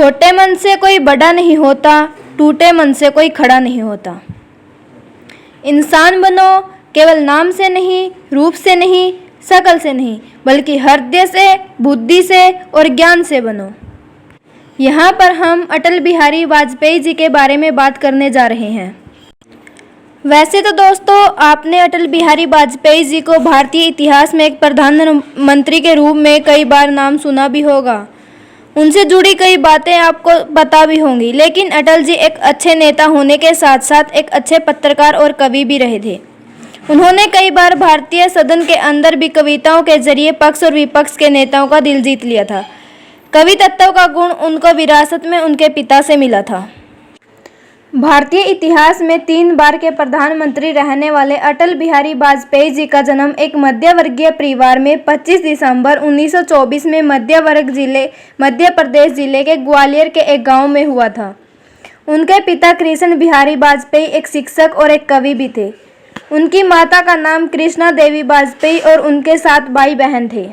छोटे मन से कोई बड़ा नहीं होता, टूटे मन से कोई खड़ा नहीं होता। इंसान बनो केवल नाम से नहीं, रूप से नहीं, शकल से नहीं, बल्कि हृदय से, बुद्धि से और ज्ञान से बनो। यहाँ पर हम अटल बिहारी वाजपेयी जी के बारे में बात करने जा रहे हैं। वैसे तो दोस्तों, आपने अटल बिहारी वाजपेयी जी को भारतीय इतिहास में एक प्रधानमंत्री के रूप में कई बार नाम सुना भी होगा। उनसे जुड़ी कई बातें आपको पता भी होंगी, लेकिन अटल जी एक अच्छे नेता होने के साथ साथ एक अच्छे पत्रकार और कवि भी रहे थे। उन्होंने कई बार भारतीय सदन के अंदर भी कविताओं के जरिए पक्ष और विपक्ष के नेताओं का दिल जीत लिया था। कवि तत्व का गुण उनको विरासत में उनके पिता से मिला था। भारतीय इतिहास में 3 बार के प्रधानमंत्री रहने वाले अटल बिहारी वाजपेयी जी का जन्म एक मध्यवर्गीय परिवार में 25 दिसंबर 1924 में मध्य प्रदेश जिले के ग्वालियर के एक गांव में हुआ था। उनके पिता कृष्ण बिहारी वाजपेयी एक शिक्षक और एक कवि भी थे। उनकी माता का नाम कृष्णा देवी वाजपेयी और उनके 7 भाई बहन थे।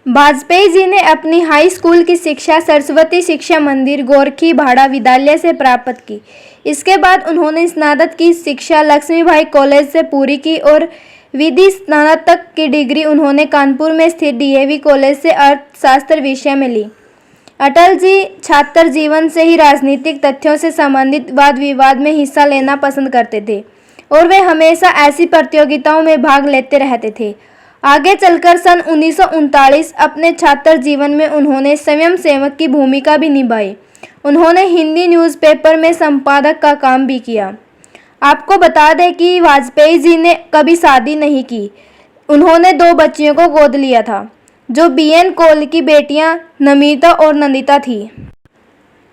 वाजपेयी जी ने अपनी हाई स्कूल की शिक्षा सरस्वती शिक्षा मंदिर गोरखी भाड़ा विद्यालय से प्राप्त की। इसके बाद उन्होंने स्नातक की शिक्षा लक्ष्मीबाई कॉलेज से पूरी की और विधि स्नातक की डिग्री उन्होंने कानपुर में स्थित डीएवी कॉलेज से अर्थशास्त्र विषय में ली। अटल जी छात्र जीवन से ही राजनीतिक तथ्यों से संबंधित वाद विवाद में हिस्सा लेना पसंद करते थे और वे हमेशा ऐसी प्रतियोगिताओं में भाग लेते रहते थे। आगे चलकर सन 1939 अपने छात्र जीवन में उन्होंने स्वयं सेवक की भूमिका भी निभाई। उन्होंने हिंदी न्यूज़पेपर में संपादक का काम भी किया। आपको बता दें कि वाजपेयी जी ने कभी शादी नहीं की। उन्होंने 2 बच्चियों को गोद लिया था, जो बीएन कौल की बेटियां नमिता और नंदिता थी।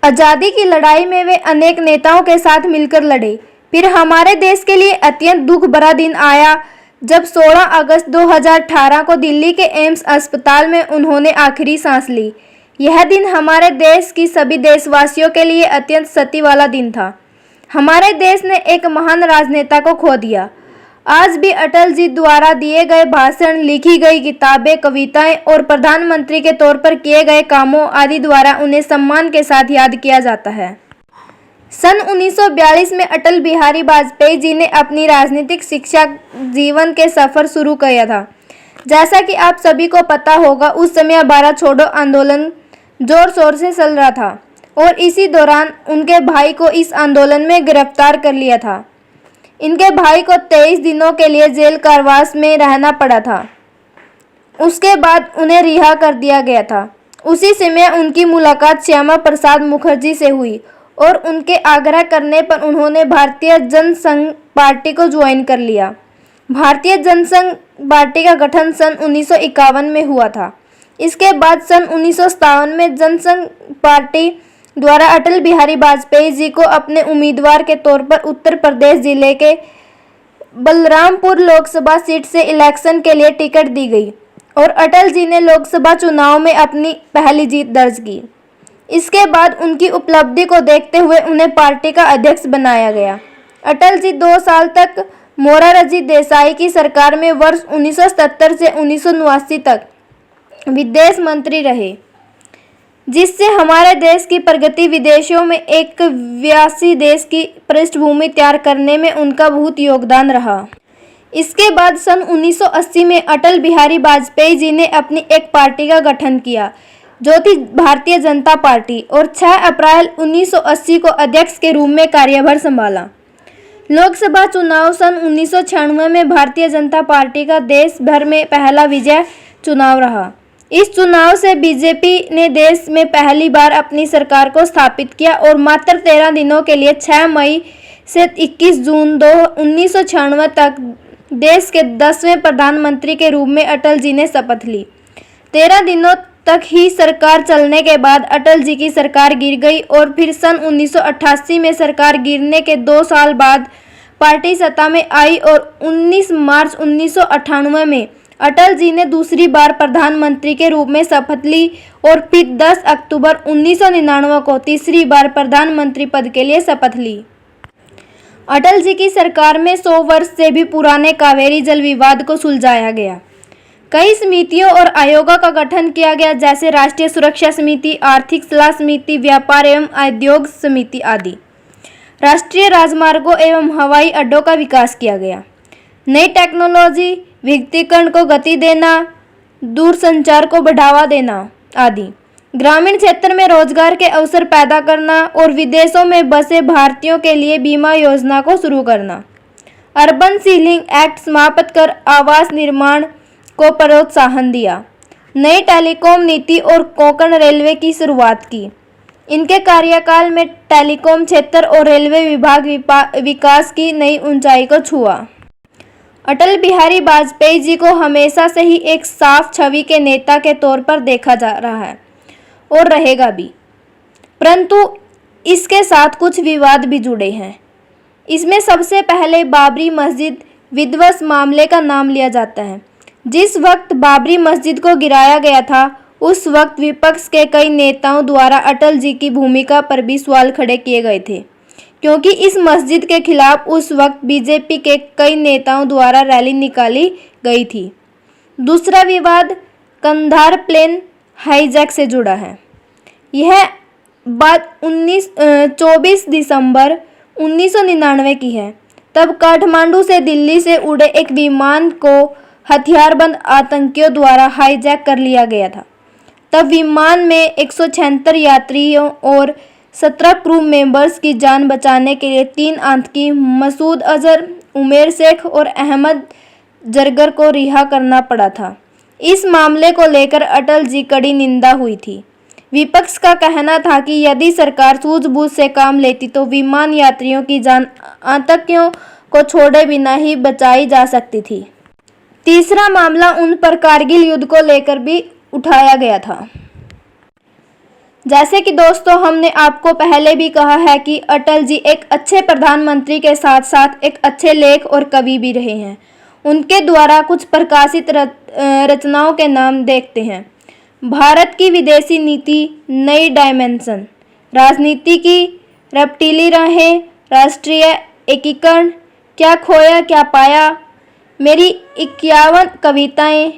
आज़ादी की लड़ाई में वे अनेक नेताओं के साथ मिलकर लड़े। फिर हमारे देश के लिए अत्यंत दुख भरा दिन आया जब 16 अगस्त 2018 को दिल्ली के एम्स अस्पताल में उन्होंने आखिरी सांस ली। यह दिन हमारे देश की सभी देशवासियों के लिए अत्यंत क्षति वाला दिन था। हमारे देश ने एक महान राजनेता को खो दिया। आज भी अटल जी द्वारा दिए गए भाषण, लिखी गई किताबें, कविताएं और प्रधानमंत्री के तौर पर किए गए कामों आदि द्वारा उन्हें सम्मान के साथ याद किया जाता है। सन 1942 में अटल बिहारी वाजपेयी जी ने अपनी राजनीतिक शिक्षा जीवन के सफर शुरू किया था। जैसा कि आप सभी को पता होगा, उस समय भारत छोड़ो आंदोलन जोर शोर से चल रहा था और इसी दौरान उनके भाई को इस आंदोलन में गिरफ्तार कर लिया था। इनके भाई को 23 दिनों के लिए जेल कारावास में रहना पड़ा था। उसके बाद उन्हें रिहा कर दिया गया था। उसी समय उनकी मुलाकात श्यामा प्रसाद मुखर्जी से हुई और उनके आग्रह करने पर उन्होंने भारतीय जनसंघ पार्टी को ज्वाइन कर लिया। भारतीय जनसंघ पार्टी का गठन सन 1951 में हुआ था। इसके बाद सन 1957 में जनसंघ पार्टी द्वारा अटल बिहारी वाजपेयी जी को अपने उम्मीदवार के तौर पर उत्तर प्रदेश जिले के बलरामपुर लोकसभा सीट से इलेक्शन के लिए टिकट दी गई और अटल जी ने लोकसभा चुनाव में अपनी पहली जीत दर्ज की। इसके बाद उनकी उपलब्धि को देखते हुए उन्हें पार्टी का अध्यक्ष बनाया गया। अटल जी 2 साल तक मोरारजी देसाई की सरकार में वर्ष 1977 से 1979 तक विदेश मंत्री रहे, जिससे हमारे देश की प्रगति विदेशों में एक व्यासी देश की पृष्ठभूमि तैयार करने में उनका बहुत योगदान रहा। इसके बाद सन 1980 में अटल बिहारी वाजपेयी जी ने अपनी एक पार्टी का गठन किया, जो थी भारतीय जनता पार्टी, और 6 अप्रैल 1980 को अध्यक्ष के रूप में कार्यभार संभाला। लोकसभा चुनाव सन 1996 में भारतीय जनता पार्टी का देश भर में पहला विजय चुनाव रहा। इस चुनाव से बीजेपी ने देश में पहली बार अपनी सरकार को स्थापित किया और मात्र 13 दिनों के लिए 6 मई से 21 जून 1996 तक देश के 10वें प्रधानमंत्री के रूप में अटल जी ने शपथ ली। 13 दिनों तक ही सरकार चलने के बाद अटल जी की सरकार गिर गई और फिर सन 1988 में सरकार गिरने के 2 साल बाद पार्टी सत्ता में आई और 19 मार्च 1998 में अटल जी ने दूसरी बार प्रधानमंत्री के रूप में शपथ ली और फिर 10 अक्टूबर 1999 को तीसरी बार प्रधानमंत्री पद के लिए शपथ ली। अटल जी की सरकार में 100 वर्ष से भी पुराने कावेरी जल विवाद को सुलझाया गया। कई समितियों और आयोगों का गठन किया गया, जैसे राष्ट्रीय सुरक्षा समिति, आर्थिक सलाह समिति, व्यापार एवं उद्योग समिति आदि। राष्ट्रीय राजमार्गों एवं हवाई अड्डों का विकास किया गया। नई टेक्नोलॉजी, विद्युतीकरण को गति देना, दूरसंचार को बढ़ावा देना आदि। ग्रामीण क्षेत्र में रोजगार के अवसर पैदा करना और विदेशों में बसे भारतीयों के लिए बीमा योजना को शुरू करना। अर्बन सीलिंग एक्ट समाप्त कर आवास निर्माण को प्रोत्साहन दिया। नई टेलीकॉम नीति और कोंकण रेलवे की शुरुआत की। इनके कार्यकाल में टेलीकॉम क्षेत्र और रेलवे विभाग विकास की नई ऊंचाई को छुआ। अटल बिहारी वाजपेयी जी को हमेशा से ही एक साफ छवि के नेता के तौर पर देखा जा रहा है और रहेगा भी, परंतु इसके साथ कुछ विवाद भी जुड़े हैं। इसमें सबसे पहले बाबरी मस्जिद विध्वंस मामले का नाम लिया जाता है। जिस वक्त बाबरी मस्जिद को गिराया गया था, उस वक्त विपक्ष के कई नेताओं द्वारा अटल जी की भूमिका पर भी सवाल खड़े किए गए थे, क्योंकि इस मस्जिद के खिलाफ उस वक्त बीजेपी के कई नेताओं द्वारा रैली निकाली गई थी। दूसरा विवाद कंधार प्लेन हाईजैक से जुड़ा है। यह बात 24 दिसंबर 1999 की है। तब काठमांडू से दिल्ली से उड़े एक विमान को हथियारबंद आतंकियों द्वारा हाईजैक कर लिया गया था। तब विमान में 176 यात्रियों और 17 क्रू मेंबर्स की जान बचाने के लिए 3 आतंकी मसूद अजहर, उमेर शेख और अहमद जरगर को रिहा करना पड़ा था। इस मामले को लेकर अटल जी कड़ी निंदा हुई थी। विपक्ष का कहना था कि यदि सरकार सूझबूझ से काम लेती तो विमान यात्रियों की जान आतंकियों को छोड़े बिना ही बचाई जा सकती थी। तीसरा मामला उन पर कारगिल युद्ध को लेकर भी उठाया गया था। जैसे कि दोस्तों, हमने आपको पहले भी कहा है कि अटल जी एक अच्छे प्रधानमंत्री के साथ साथ एक अच्छे लेखक और कवि भी रहे हैं। उनके द्वारा कुछ प्रकाशित रचनाओं के नाम देखते हैं। भारत की विदेशी नीति, नई डायमेंशन, राजनीति की रपटीली राहें, राष्ट्रीय एकीकरण, क्या खोया क्या पाया, मेरी 51 कविताएं,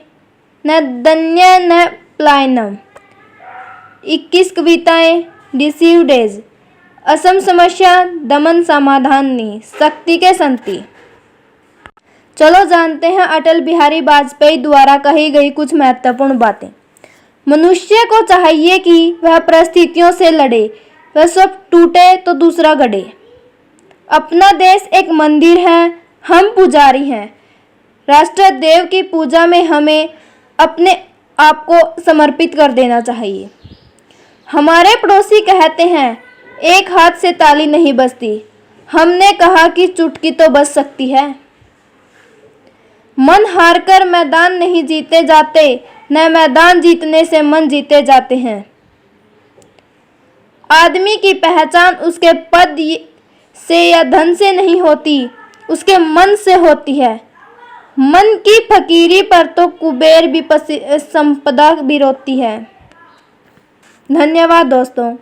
न धन्य न प्लायनम, 21 कविताएं, डिसीव डेज, असम समस्या, दमन समाधानी, शक्ति के संति। चलो जानते हैं अटल बिहारी वाजपेयी द्वारा कही गई कुछ महत्वपूर्ण बातें। मनुष्य को चाहिए कि वह परिस्थितियों से लड़े, वह सब टूटे तो दूसरा गढ़े। अपना देश एक मंदिर है, हम पुजारी हैं। राष्ट्र देव की पूजा में हमें अपने आप को समर्पित कर देना चाहिए। हमारे पड़ोसी कहते हैं एक हाथ से ताली नहीं बजती, हमने कहा कि चुटकी तो बज सकती है। मन हारकर मैदान नहीं जीते जाते, न मैदान जीतने से मन जीते जाते हैं। आदमी की पहचान उसके पद से या धन से नहीं होती, उसके मन से होती है। मन की फकीरी पर तो कुबेर भी संपदा भी रोती है। धन्यवाद दोस्तों।